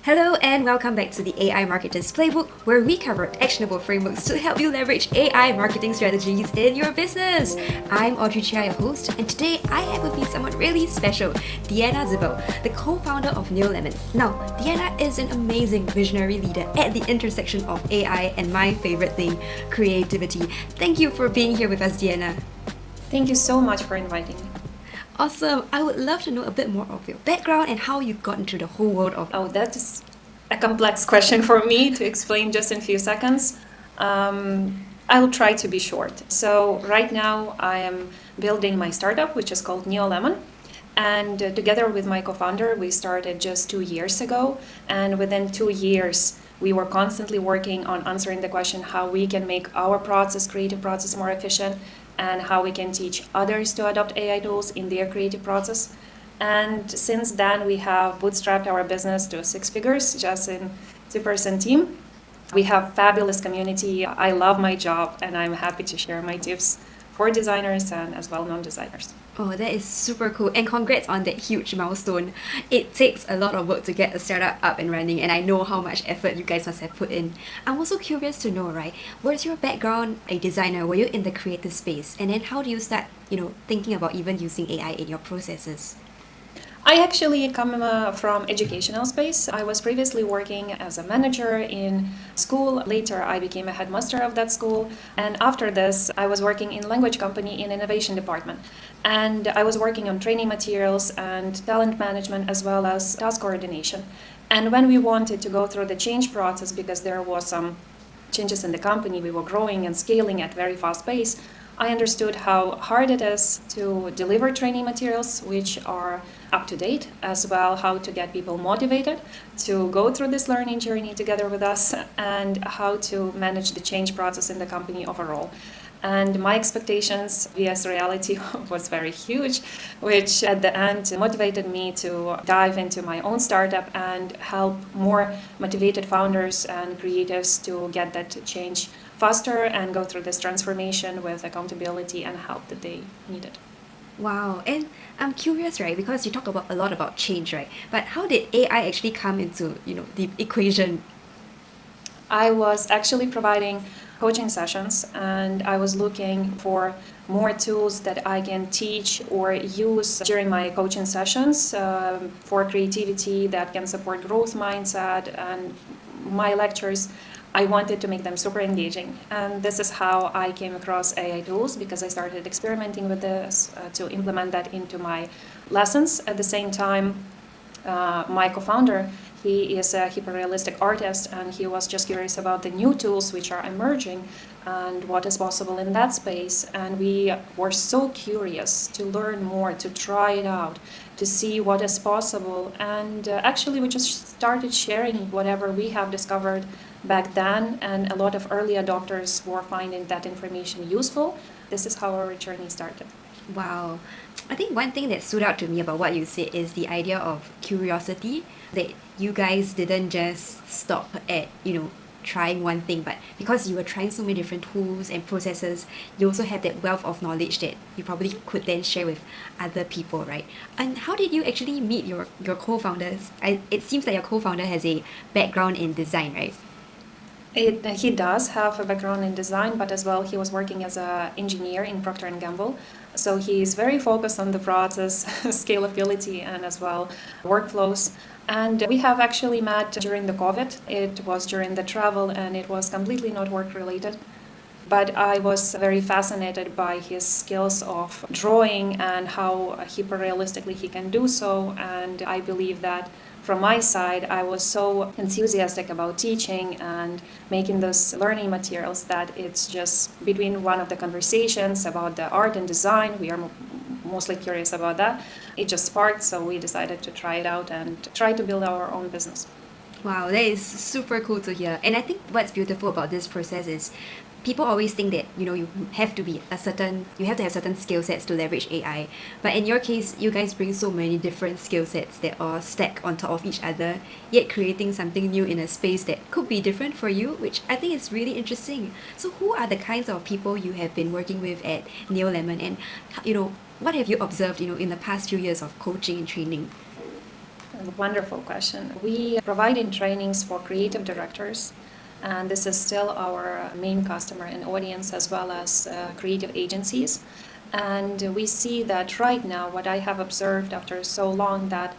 Hello and welcome back to the AI Marketers Playbook, where we cover actionable frameworks to help you leverage AI marketing strategies in your business. I'm Audrey Chia, your host, and today I have with me someone really special, Diana Zdybel, the co-founder of Neolemon. Now, Diana is an amazing visionary leader at the intersection of AI and my favorite thing, creativity. Thank you for being here with us, Diana. Thank you so much for inviting me. Awesome. I would love to know a bit more of your background and how you got into the whole world of... Oh, that is a complex question for me to explain just in a few seconds. I will try to be short. So right now I am building my startup, which is called Neolemon. And together with my co-founder, we started just 2 years ago. And within 2 years, we were constantly working on answering the question how we can make our process, creative process, more efficient, and how we can teach others to adopt AI tools in their creative process. And since then, we have bootstrapped our business to 6 figures just in 2-person team. We have fabulous community. I love my job, and I'm happy to share my tips for designers and as well non-designers. Oh, that is super cool. And congrats on that huge milestone. It takes a lot of work to get a startup up and running, and I know how much effort you guys must have put in. I'm also curious to know, right, what's your background a designer? Were you in the creative space? And then how do you start, thinking about even using AI in your processes? I actually come from educational space. I was previously working as a manager in school. Later, I became a headmaster of that school. And after this, I was working in language company in innovation department. And I was working on training materials and talent management as well as task coordination. And when we wanted to go through the change process, because there was some changes in the company, we were growing and scaling at very fast pace, I understood how hard it is to deliver training materials which are up to date, as well how to get people motivated to go through this learning journey together with us, and how to manage the change process in the company overall. And my expectations vs reality was very huge, which at the end motivated me to dive into my own startup and help more motivated founders and creatives to get that change faster and go through this transformation with accountability and help that they needed. Wow, and I'm curious, right? Because you talk about a lot about change, right? But how did AI actually come into, the equation? I was actually providing coaching sessions, and I was looking for more tools that I can teach or use during my coaching sessions for creativity that can support growth mindset. And my lectures, I wanted to make them super engaging. And this is how I came across AI tools, because I started experimenting with this to implement that into my lessons. At the same time, my co-founder, he is a hyper-realistic artist, and he was just curious about the new tools which are emerging and what is possible in that space. And we were so curious to learn more, to try it out, to see what is possible. And actually, we just started sharing whatever we have discovered back then, and a lot of early adopters were finding that information useful. This is how our journey started. Wow. I think one thing that stood out to me about what you said is the idea of curiosity, that you guys didn't just stop at, trying one thing, but because you were trying so many different tools and processes, you also had that wealth of knowledge that you probably could then share with other people, right? And how did you actually meet your co-founders? It seems like your co-founder has a background in design, right? He does have a background in design, but as well he was working as an engineer in Procter & Gamble. So he's very focused on the process, scalability, and as well workflows. And we have actually met during the COVID. It was during the travel, and it was completely not work related. But I was very fascinated by his skills of drawing and how hyper-realistically he can do so. And I believe that from my side, I was so enthusiastic about teaching and making those learning materials that it's just between one of the conversations about the art and design, we are mostly curious about that. It just sparked, so we decided to try it out and try to build our own business. Wow, that is super cool to hear. And I think what's beautiful about this process is people always think that you have to have certain skill sets to leverage AI. But in your case, you guys bring so many different skill sets that are stacked on top of each other, yet creating something new in a space that could be different for you, which I think is really interesting. So who are the kinds of people you have been working with at Neolemon, and what have you observed in the past few years of coaching and training? Wonderful question. We provide in trainings for creative directors, and this is still our main customer and audience, as well as creative agencies. And we see that right now, what I have observed after so long, that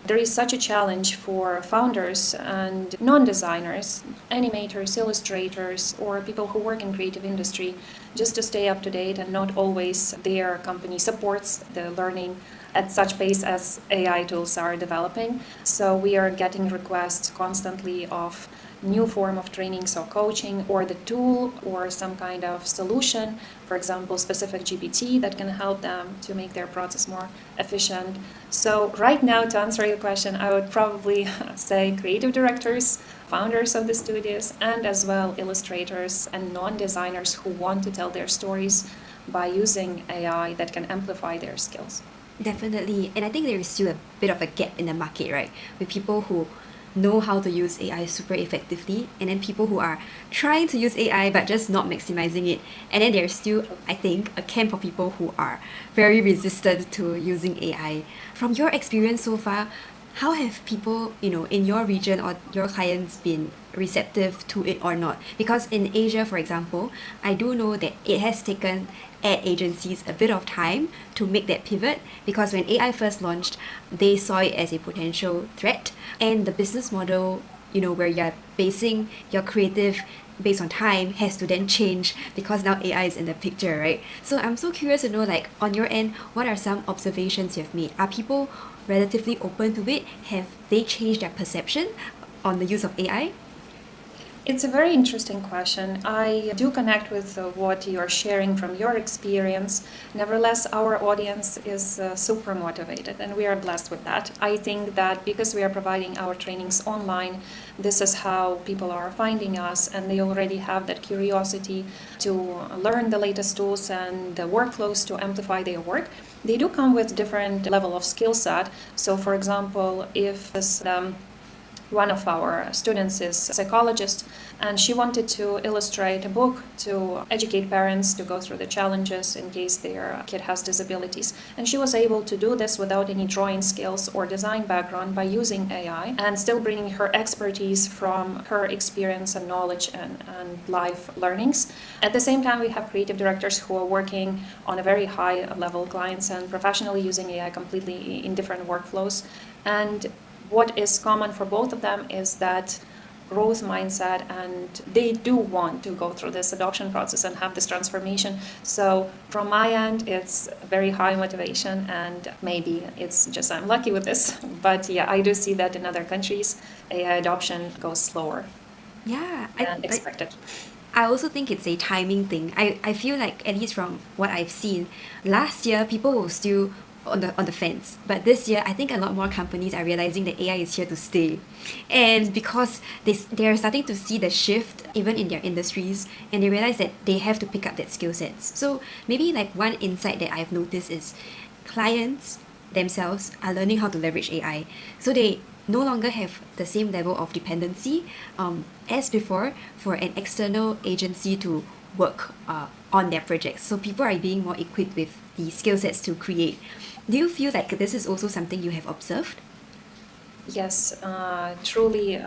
there is such a challenge for founders and non-designers, animators, illustrators, or people who work in creative industry, just to stay up to date, and not always their company supports the learning at such pace as AI tools are developing. So we are getting requests constantly of new form of trainings or coaching, or the tool or some kind of solution, for example, specific GPT that can help them to make their process more efficient. So right now, to answer your question, I would probably say creative directors, founders of the studios, and as well illustrators and non-designers who want to tell their stories by using AI that can amplify their skills. Definitely. And I think there is still a bit of a gap in the market, right? With people who know how to use AI super effectively, and then people who are trying to use AI but just not maximizing it. And then there's still, I think, a camp of people who are very resistant to using AI. From your experience so far, how have people, in your region or your clients been receptive to it or not? Because in Asia, for example, I do know that it has taken ad agencies a bit of time to make that pivot, because when AI first launched, they saw it as a potential threat, and the business model, where you're basing your creative based on time has to then change because now AI is in the picture, right? So I'm so curious to know, like, on your end, what are some observations you've made? Are people relatively open to it? Have they changed their perception on the use of AI? It's a very interesting question. I do connect with what you're sharing from your experience. Nevertheless, our audience is super motivated, and we are blessed with that. I think that because we are providing our trainings online, this is how people are finding us, and they already have that curiosity to learn the latest tools and the workflows to amplify their work. They do come with different level of skill set. So, for example, if this one of our students is a psychologist, and she wanted to illustrate a book to educate parents to go through the challenges in case their kid has disabilities. And she was able to do this without any drawing skills or design background by using AI, and still bringing her expertise from her experience and knowledge and life learnings. At the same time, we have creative directors who are working on a very high level clients and professionally using AI completely in different workflows. And what is common for both of them is that growth mindset, and they do want to go through this adoption process and have this transformation. So from my end, it's very high motivation, and maybe it's just I'm lucky with this. But yeah, I do see that in other countries, AI adoption goes slower than expected. I also think it's a timing thing. I feel like, at least from what I've seen, last year people were still on the fence, but this year I think a lot more companies are realizing that AI is here to stay, and because they're starting to see the shift even in their industries, and they realize that they have to pick up that skill sets. So maybe like one insight that I've noticed is clients themselves are learning how to leverage AI, so they no longer have the same level of dependency as before for an external agency to work on their projects. So people are being more equipped with the skill sets to create. Do you feel like this is also something you have observed? Yes, truly.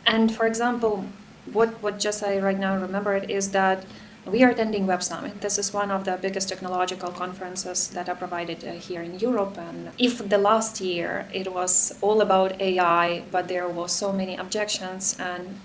And for example, what just I right now remembered is that we are attending Web Summit. This is one of the biggest technological conferences that are provided here in Europe. And if the last year it was all about AI, but there was so many objections and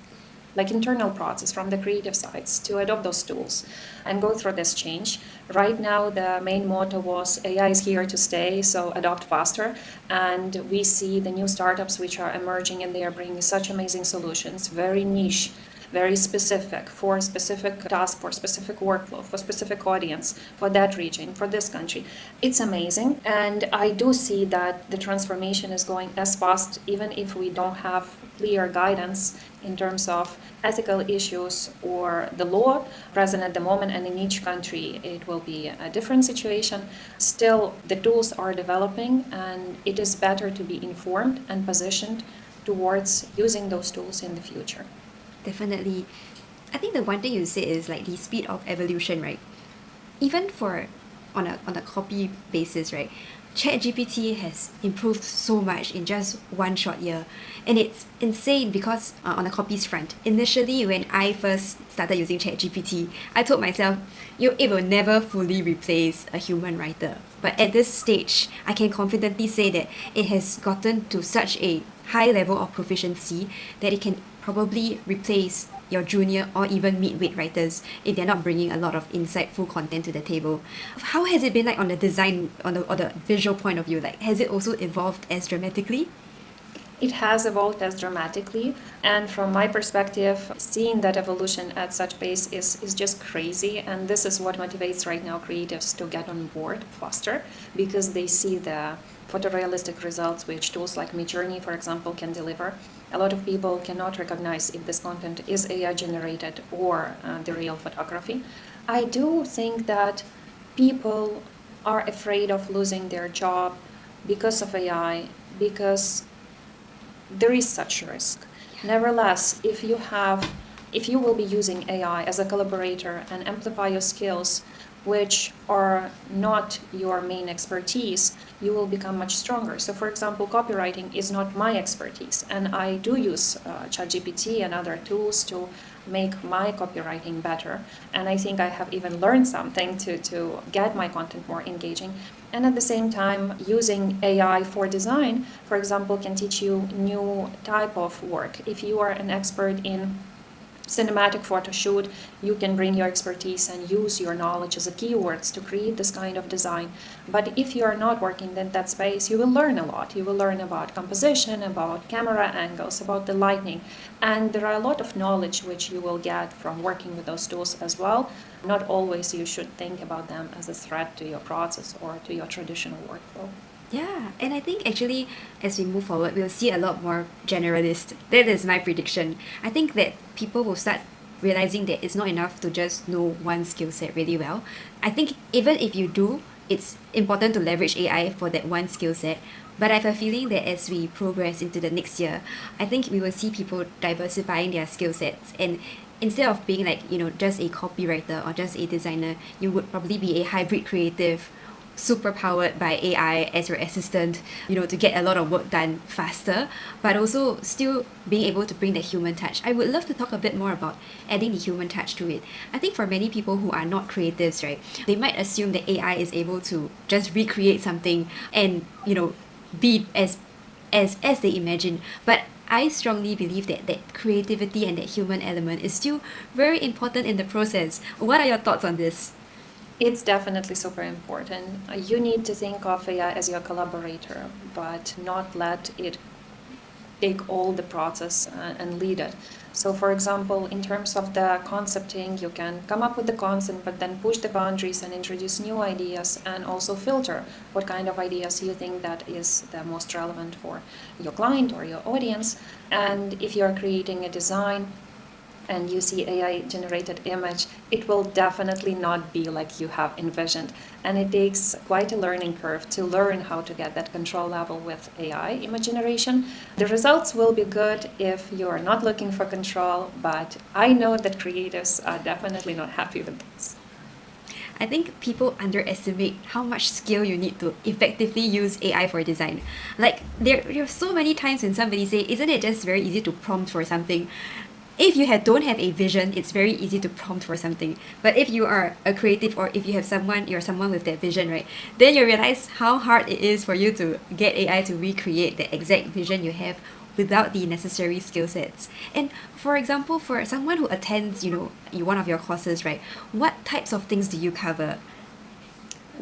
like internal process from the creative sides to adopt those tools and go through this change. Right now, the main motto was AI is here to stay, so adopt faster. And we see the new startups which are emerging, and they are bringing such amazing solutions, very niche, very specific, for specific task, for specific workflow, for specific audience, for that region, for this country. It's amazing. And I do see that the transformation is going as fast, even if we don't have clear guidance in terms of ethical issues or the law present at the moment, and in each country it will be a different situation. Still, the tools are developing, and it is better to be informed and positioned towards using those tools in the future. Definitely. I think the one thing you said is like the speed of evolution, right? Even for on a copy basis, right? ChatGPT has improved so much in just one short year. And it's insane because on the copies front, initially when I first started using ChatGPT, I told myself, it will never fully replace a human writer. But at this stage, I can confidently say that it has gotten to such a high level of proficiency that it can probably replace your junior or even mid-weight writers if they're not bringing a lot of insightful content to the table. How has it been like on the design, or the visual point of view? Like, has it also evolved as dramatically? It has evolved as dramatically, and from my perspective, seeing that evolution at such pace is just crazy, and this is what motivates right now creatives to get on board faster, because they see the photorealistic results which tools like MidJourney, for example, can deliver. A lot of people cannot recognize if this content is AI generated or the real photography. I do think that people are afraid of losing their job because of AI, because there is such risk. Nevertheless, if you will be using AI as a collaborator and amplify your skills, which are not your main expertise, you will become much stronger. So, for example, copywriting is not my expertise, and I do use ChatGPT and other tools to make my copywriting better. And I think I have even learned something to get my content more engaging. And at the same time, using AI for design, for example, can teach you new type of work. If you are an expert in cinematic photo shoot, you can bring your expertise and use your knowledge as a keywords to create this kind of design. But if you are not working in that space, you will learn a lot. You will learn about composition, about camera angles, about the lighting. And there are a lot of knowledge which you will get from working with those tools as well. Not always you should think about them as a threat to your process or to your traditional workflow. Yeah, and I think actually as we move forward, we'll see a lot more generalist. That is my prediction. I think that people will start realizing that it's not enough to just know one skill set really well. I think even if you do, it's important to leverage AI for that one skill set. But I have a feeling that as we progress into the next year, I think we will see people diversifying their skill sets, and instead of being like, just a copywriter or just a designer, you would probably be a hybrid creative, super powered by AI as your assistant, to get a lot of work done faster, but also still being able to bring that human touch. I would love to talk a bit more about adding the human touch to it. I think for many people who are not creatives, right, they might assume that AI is able to just recreate something and, be as they imagine. But I strongly believe that creativity and that human element is still very important in the process. What are your thoughts on this? It's definitely super important. You need to think of AI as your collaborator, but not let it take all the process and lead it. So, for example, in terms of the concepting, you can come up with the concept, but then push the boundaries and introduce new ideas, and also filter what kind of ideas you think that is the most relevant for your client or your audience. And if you're creating a design and you see AI generated image, it will definitely not be like you have envisioned. And it takes quite a learning curve to learn how to get that control level with AI image generation. The results will be good if you're not looking for control, but I know that creatives are definitely not happy with this. I think people underestimate how much skill you need to effectively use AI for design. Like, there are so many times when somebody say, isn't it just very easy to prompt for something? If you don't have a vision, it's very easy to prompt for something. But if you are a creative, or if you're someone with that vision, right, then you realize how hard it is for you to get AI to recreate the exact vision you have without the necessary skill sets. And for example, for someone who attends, one of your courses, right, what types of things do you cover?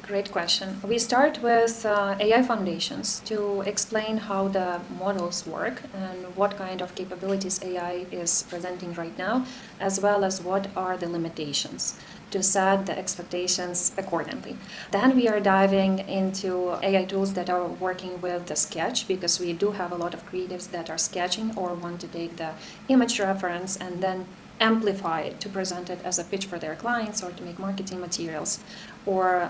Great question. We start with AI foundations to explain how the models work and what kind of capabilities AI is presenting right now, as well as what are the limitations, to set the expectations accordingly. Then we are diving into AI tools that are working with the sketch, because we do have a lot of creatives that are sketching or want to take the image reference and then amplify it, to present it as a pitch for their clients or to make marketing materials, or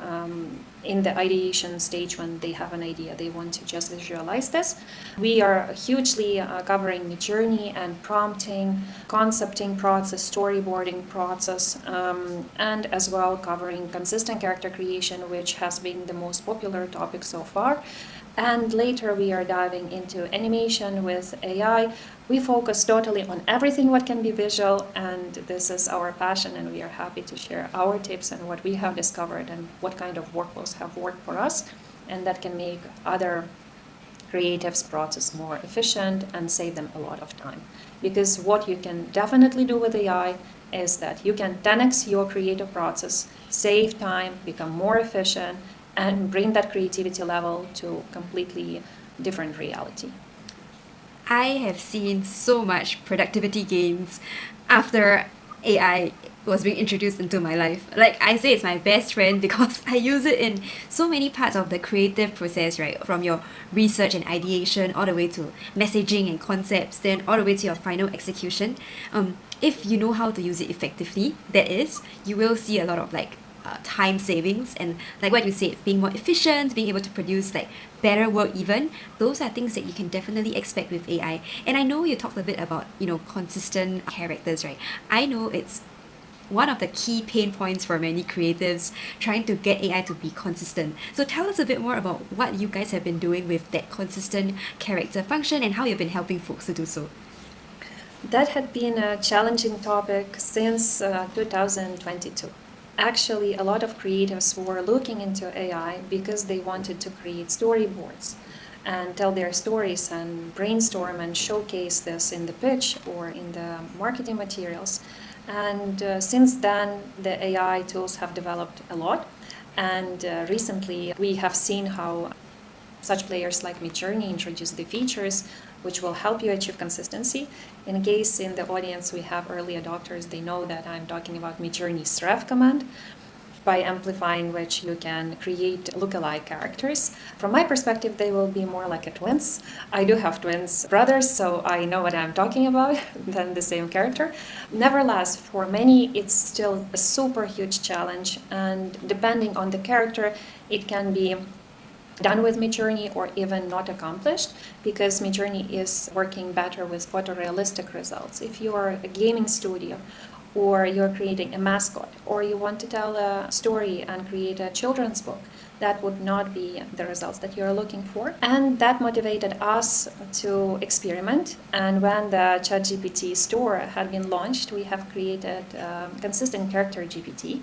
in the ideation stage when they have an idea, they want to just visualize this. We are hugely covering MidJourney and prompting, concepting process, storyboarding process, and as well covering consistent character creation, which has been the most popular topic so far. And later we are diving into animation with AI. We focus totally on everything what can be visual, and this is our passion, and we are happy to share our tips and what we have discovered and what kind of workflows have worked for us, and that can make other creatives' process more efficient and save them a lot of time. Because what you can definitely do with AI is that you can 10x your creative process, save time, become more efficient, and bring that creativity level to completely different reality. I have seen so much productivity gains after AI was being introduced into my life. Like I say, it's my best friend because I use it in so many parts of the creative process, right? From your research and ideation, all the way to messaging and concepts, then all the way to your final execution. If you know how to use it effectively, that is, you will see a lot of time savings, and like what you said, being more efficient, being able to produce better work even. Those are things that you can definitely expect with AI. And I know you talked a bit about consistent characters, right? I know it's one of the key pain points for many creatives trying to get AI to be consistent. So tell us a bit more about what you guys have been doing with that consistent character function and how you've been helping folks to do so. That had been a challenging topic since 2022. Actually, a lot of creatives were looking into AI because they wanted to create storyboards and tell their stories and brainstorm and showcase this in the pitch or in the marketing materials. And since then, the AI tools have developed a lot. And recently, we have seen how such players like MidJourney introduce the features which will help you achieve consistency. In case in the audience we have early adopters, they know that I'm talking about MidJourney's ref command, by amplifying which you can create lookalike characters. From my perspective, they will be more like a twins. I do have twins brothers, so I know what I'm talking about than the same character. Nevertheless, for many, it's still a super huge challenge, and depending on the character, it can be done with MidJourney or even not accomplished, because MidJourney is working better with photorealistic results. If you are a gaming studio, or you're creating a mascot, or you want to tell a story and create a children's book, that would not be the results that you're looking for. And that motivated us to experiment. And when the ChatGPT store had been launched, we have created Consistent Character GPT,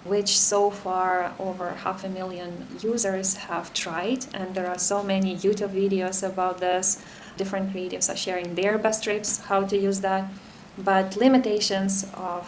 which so far over 500,000 users have tried. And there are so many YouTube videos about this. Different creatives are sharing their best tips, how to use that. But limitations of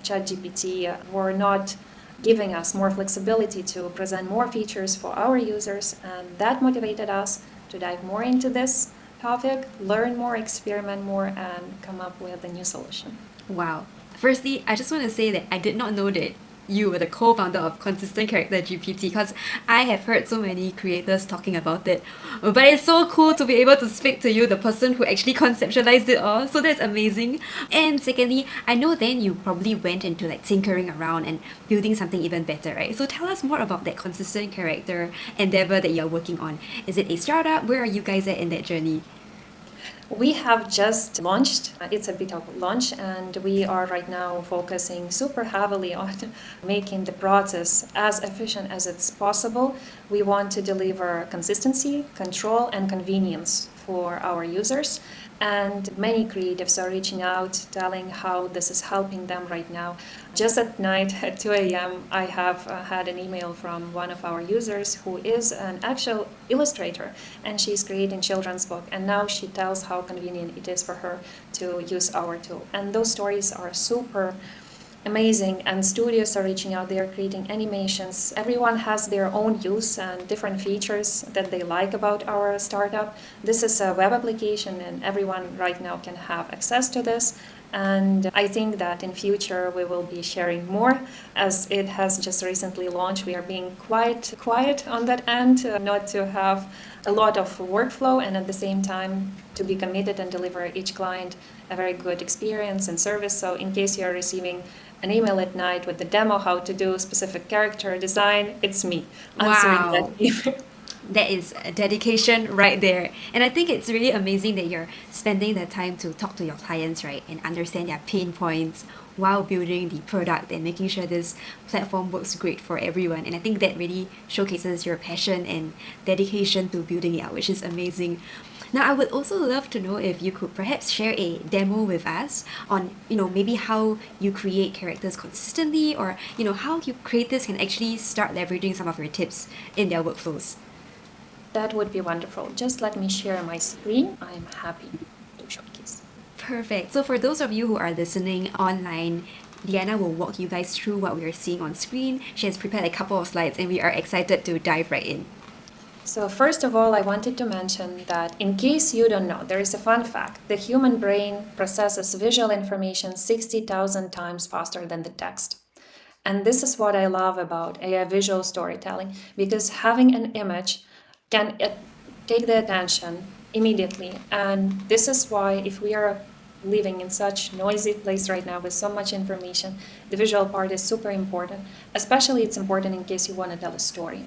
ChatGPT were not giving us more flexibility to present more features for our users, and that motivated us to dive more into this topic, learn more, experiment more, and come up with a new solution. Wow. Firstly, I just want to say that I did not know that you were the co-founder of Consistent Character GPT, because I have heard so many creators talking about it. But it's so cool to be able to speak to you, the person who actually conceptualized it all. So that's amazing. And secondly, I know then you probably went into tinkering around and building something even better, right? So tell us more about that Consistent Character endeavor that you're working on. Is it a startup? Where are you guys at in that journey? We have just launched. It's a bit of a launch, and we are right now focusing super heavily on making the process as efficient as it's possible. We want to deliver consistency, control, and convenience for our users. And many creatives are reaching out, telling how this is helping them right now. Just at night at 2 a.m., I have had an email from one of our users who is an actual illustrator, and she's creating children's book. And now she tells how convenient it is for her to use our tool. And those stories are super amazing, and studios are reaching out, they are creating animations. Everyone has their own use and different features that they like about our startup. This is a web application, and everyone right now can have access to this. And I think that in future we will be sharing more, as it has just recently launched. We are being quite quiet on that end, not to have a lot of workflow, and at the same time to be committed and deliver each client a very good experience and service. So in case you're receiving an email at night with the demo how to do specific character design, it's me answering that Wow. email. That is a dedication right there. And I think it's really amazing that you're spending the time to talk to your clients, right, and understand their pain points while building the product and making sure this platform works great for everyone. And I think that really showcases your passion and dedication to building it out, which is amazing. Now, I would also love to know if you could perhaps share a demo with us on, maybe how you create characters consistently, or, how you creators can actually start leveraging some of your tips in their workflows. That would be wonderful. Just let me share my screen. I'm happy to showcase. Perfect. So for those of you who are listening online, Diana will walk you guys through what we are seeing on screen. She has prepared a couple of slides and we are excited to dive right in. So first of all, I wanted to mention that in case you don't know, there is a fun fact. The human brain processes visual information 60,000 times faster than the text. And this is what I love about AI visual storytelling, because having an image can take the attention immediately. And this is why if we are living in such noisy place right now with so much information, the visual part is super important. Especially it's important in case you want to tell a story.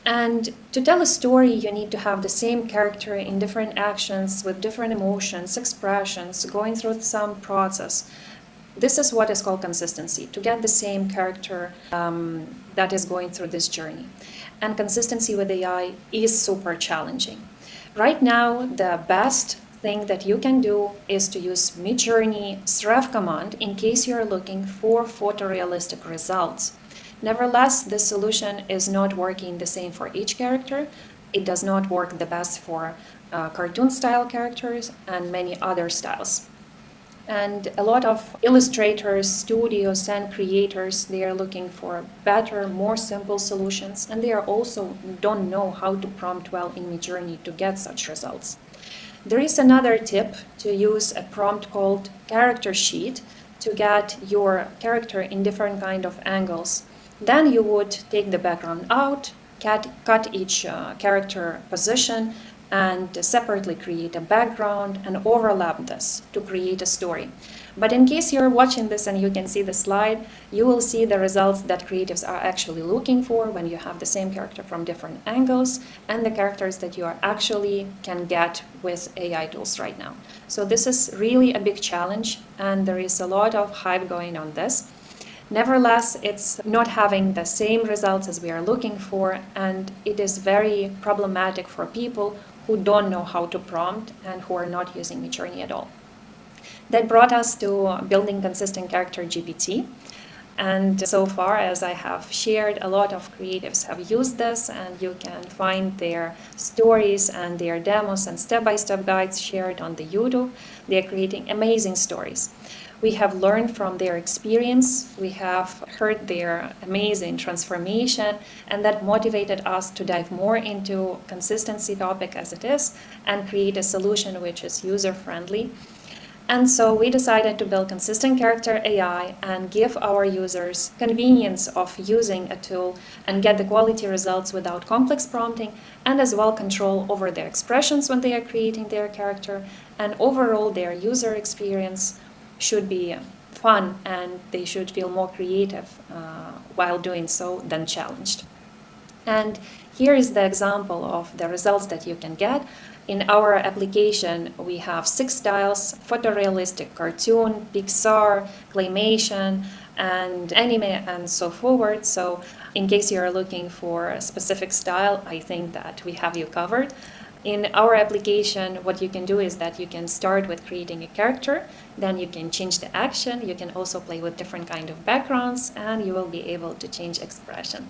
And to tell a story, you need to have the same character in different actions with different emotions, expressions, going through some process. This is what is called consistency, to get the same character that is going through this journey. And consistency with AI is super challenging. Right now, the best thing that you can do is to use MidJourney sref command in case you're looking for photorealistic results. Nevertheless, this solution is not working the same for each character. It does not work the best for cartoon style characters and many other styles. And a lot of illustrators, studios, and creators, they are looking for better, more simple solutions, and they are also don't know how to prompt well in MidJourney to get such results. There is another tip to use a prompt called character sheet to get your character in different kind of angles. Then you would take the background out, cut each character position, and separately create a background and overlap this to create a story. But in case you're watching this and you can see the slide, you will see the results that creatives are actually looking for when you have the same character from different angles and the characters that you are actually can get with AI tools right now. So this is really a big challenge, and there is a lot of hype going on this. Nevertheless, it's not having the same results as we are looking for, and it is very problematic for people who don't know how to prompt and who are not using MidJourney at all. That brought us to building consistent character GPT. And so far, as I have shared, a lot of creatives have used this, and you can find their stories and their demos and step-by-step guides shared on the YouTube. They are creating amazing stories. We have learned from their experience, we have heard their amazing transformation, and that motivated us to dive more into consistency topic as it is and create a solution which is user-friendly. And so we decided to build Consistent Character AI and give our users convenience of using a tool and get the quality results without complex prompting, and as well control over their expressions when they are creating their character, and overall their user experience should be fun and they should feel more creative while doing so than challenged. And here is the example of the results that you can get. In our application, we have 6 styles: photorealistic, cartoon, Pixar, claymation, and anime, and so forward. So in case you are looking for a specific style, I think that we have you covered. In our application, what you can do is that you can start with creating a character, then you can change the action, you can also play with different kind of backgrounds, and you will be able to change expression.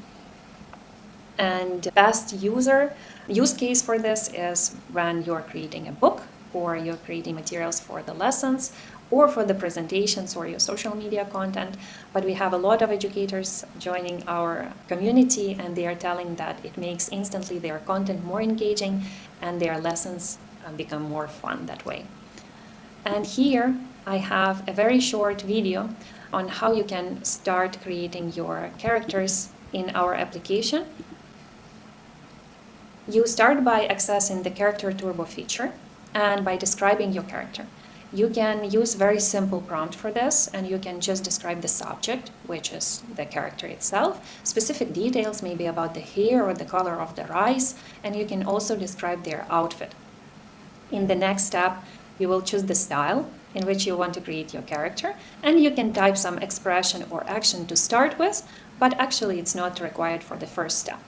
And best use case for this is when you're creating a book, or you're creating materials for the lessons, or for the presentations or your social media content. But we have a lot of educators joining our community, and they are telling that it makes instantly their content more engaging and their lessons become more fun that way. And here I have a very short video on how you can start creating your characters in our application. You start by accessing the Character Turbo feature, and by describing your character. You can use very simple prompt for this, and you can just describe the subject, which is the character itself, specific details maybe about the hair or the color of their eyes, and you can also describe their outfit. In the next step, you will choose the style in which you want to create your character, and you can type some expression or action to start with, but actually it's not required for the first step.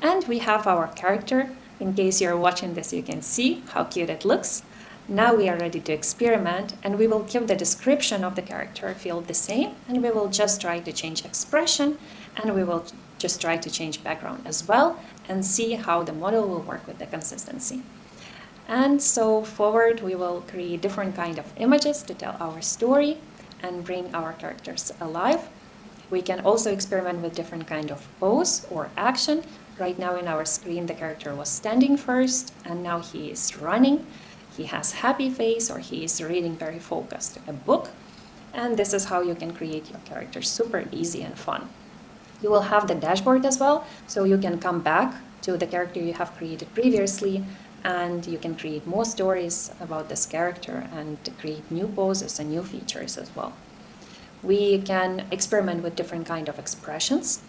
And we have our character. In case you're watching this, you can see how cute it looks. Now we are ready to experiment, and we will keep the description of the character field the same, and we will just try to change expression, and we will just try to change background as well, and see how the model will work with the consistency. And so forward, we will create different kind of images to tell our story and bring our characters alive. We can also experiment with different kind of pose or action. Right now in our screen, the character was standing first, and now he is running. He has happy face, or he is reading very focused a book. And this is how you can create your character super easy and fun. You will have the dashboard as well, so you can come back to the character you have created previously, and you can create more stories about this character and create new poses and new features as well. We can experiment with different kind of expressions.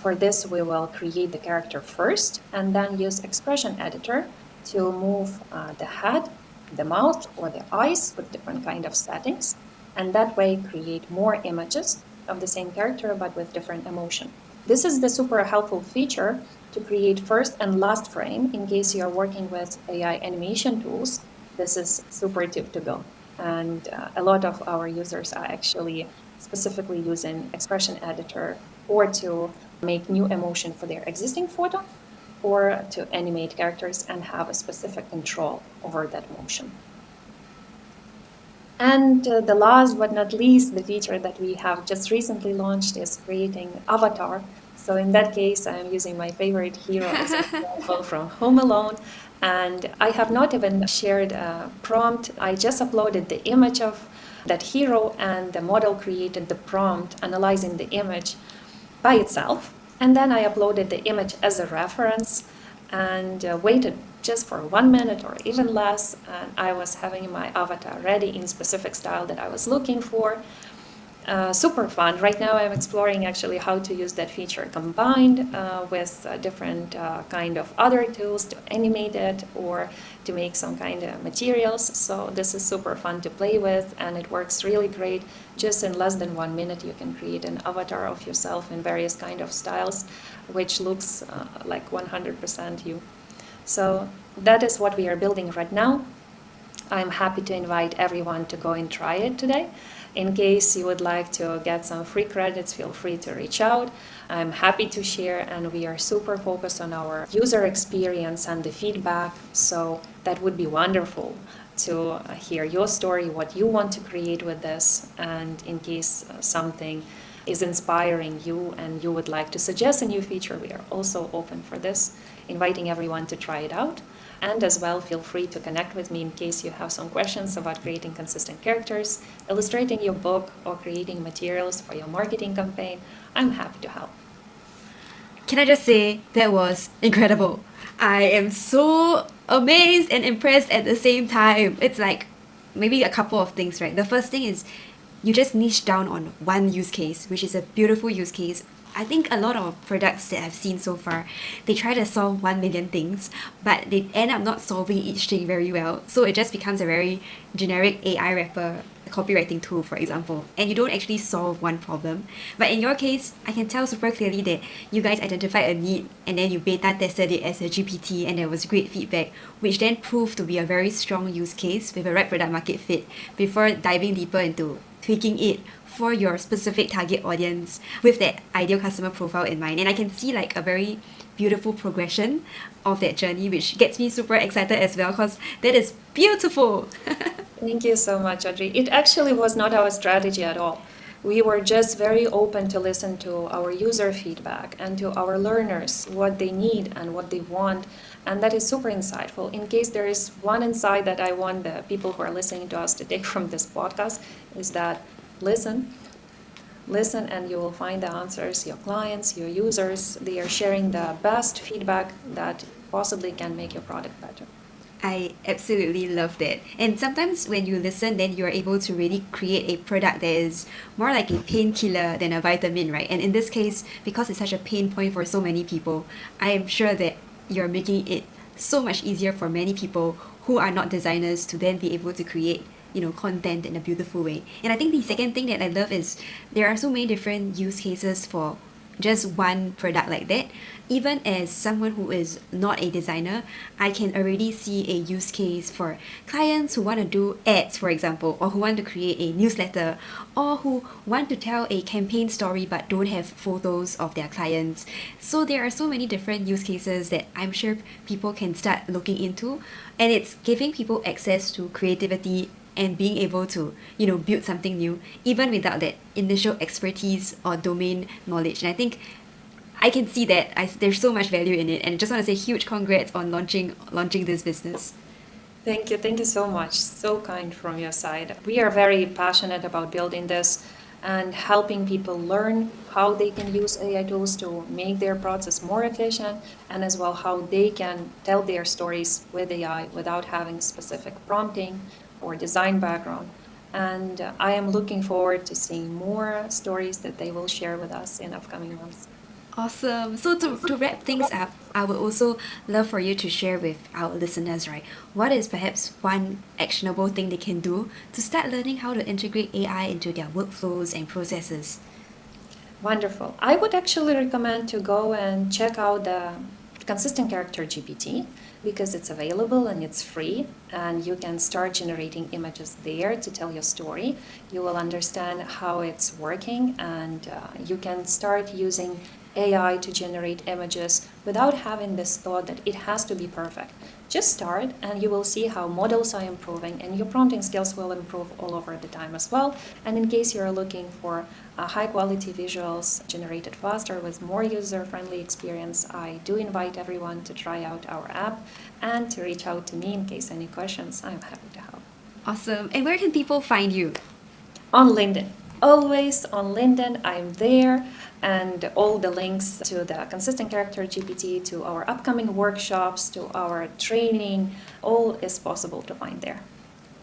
For this, we will create the character first and then use expression editor to move the head, the mouth, or the eyes with different kind of settings, and that way create more images of the same character but with different emotion. This is the super helpful feature to create first and last frame in case you are working with AI animation tools. This is super tip to go. And a lot of our users are actually specifically using expression editor or to make new emotion for their existing photo, or to animate characters and have a specific control over that motion. And the last but not least, the feature that we have just recently launched is creating avatar. So in that case, I am using my favorite hero as an example from Home Alone. And I have not even shared a prompt. I just uploaded the image of that hero, and the model created the prompt analyzing the image by itself. And then I uploaded the image as a reference and waited just for 1 minute or even less. And I was having my avatar ready in specific style that I was looking for. Super fun. Right now I'm exploring actually how to use that feature combined with different kind of other tools to animate it or to make some kind of materials. So this is super fun to play with, and it works really great. Just in less than 1 minute you can create an avatar of yourself in various kind of styles, which looks like 100% you. So that is what we are building right now. I'm happy to invite everyone to go and try it today. In case you would like to get some free credits, feel free to reach out. I'm happy to share, and we are super focused on our user experience and the feedback. So that would be wonderful to hear your story, what you want to create with this, and in case something is inspiring you and you would like to suggest a new feature, we are also open for this, inviting everyone to try it out. And as well, feel free to connect with me in case you have some questions about creating consistent characters, illustrating your book, or creating materials for your marketing campaign. I'm happy to help. Can I just say that was incredible? I am so amazed and impressed at the same time. It's like maybe a couple of things, right? The first thing is you just niche down on one use case, which is a beautiful use case. I think a lot of products that I've seen so far, they try to solve 1 million things, but they end up not solving each thing very well. So it just becomes a very generic AI wrapper copywriting tool, for example, and you don't actually solve one problem. But in your case, I can tell super clearly that you guys identified a need and then you beta tested it as a GPT, and there was great feedback, which then proved to be a very strong use case with a right product market fit before diving deeper into tweaking it for your specific target audience with that ideal customer profile in mind. And I can see like a very beautiful progression of that journey, which gets me super excited as well, because that is beautiful. Thank you so much, Audrey. It actually was not our strategy at all. We were just very open to listen to our user feedback and to our learners, what they need and what they want. And that is super insightful. In case there is one insight that I want the people who are listening to us to take from this podcast, is that listen and you will find the answers. Your clients, your users, they are sharing the best feedback that possibly can make your product better. I absolutely love that. And sometimes when you listen, then you're able to really create a product that is more like a painkiller than a vitamin, right? And in this case, because it's such a pain point for so many people, I am sure that you're making it so much easier for many people who are not designers to then be able to create content in a beautiful way. And I think the second thing that I love is there are so many different use cases for just one product like that. Even as someone who is not a designer, I can already see a use case for clients who want to do ads, for example, or who want to create a newsletter, or who want to tell a campaign story but don't have photos of their clients. So there are so many different use cases that I'm sure people can start looking into, and it's giving people access to creativity and being able to build something new even without that initial expertise or domain knowledge. And I think I can see that there's so much value in it, and I just want to say huge congrats on launching this business. Thank you so much. So kind from your side. We are very passionate about building this and helping people learn how they can use AI tools to make their process more efficient, and as well how they can tell their stories with AI without having specific prompting or design background. And I am looking forward to seeing more stories that they will share with us in upcoming months. Awesome. So to wrap things up, I would also love for you to share with our listeners, right? What is perhaps one actionable thing they can do to start learning how to integrate AI into their workflows and processes? Wonderful. I would actually recommend to go and check out the Consistent Character GPT, because it's available and it's free, and you can start generating images there to tell your story. You will understand how it's working, and you can start using AI to generate images without having this thought that it has to be perfect. Just start and you will see how models are improving, and your prompting skills will improve all over the time as well. And in case you're looking for high quality visuals generated faster with more user-friendly experience, I do invite everyone to try out our app and to reach out to me in case any questions. I'm happy to help. Awesome. And where can people find you? On LinkedIn. Always on LinkedIn, I'm there, and all the links to the Consistent Character GPT, to our upcoming workshops, to our training, all is possible to find there.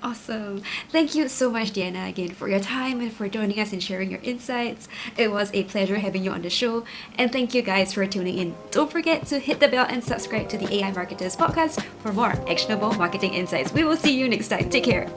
Awesome. Thank you so much, Diana, again, for your time and for joining us and sharing your insights. It was a pleasure having you on the show. And thank you guys for tuning in. Don't forget to hit the bell and subscribe to the AI Marketers podcast for more actionable marketing insights. We will see you next time. Take care.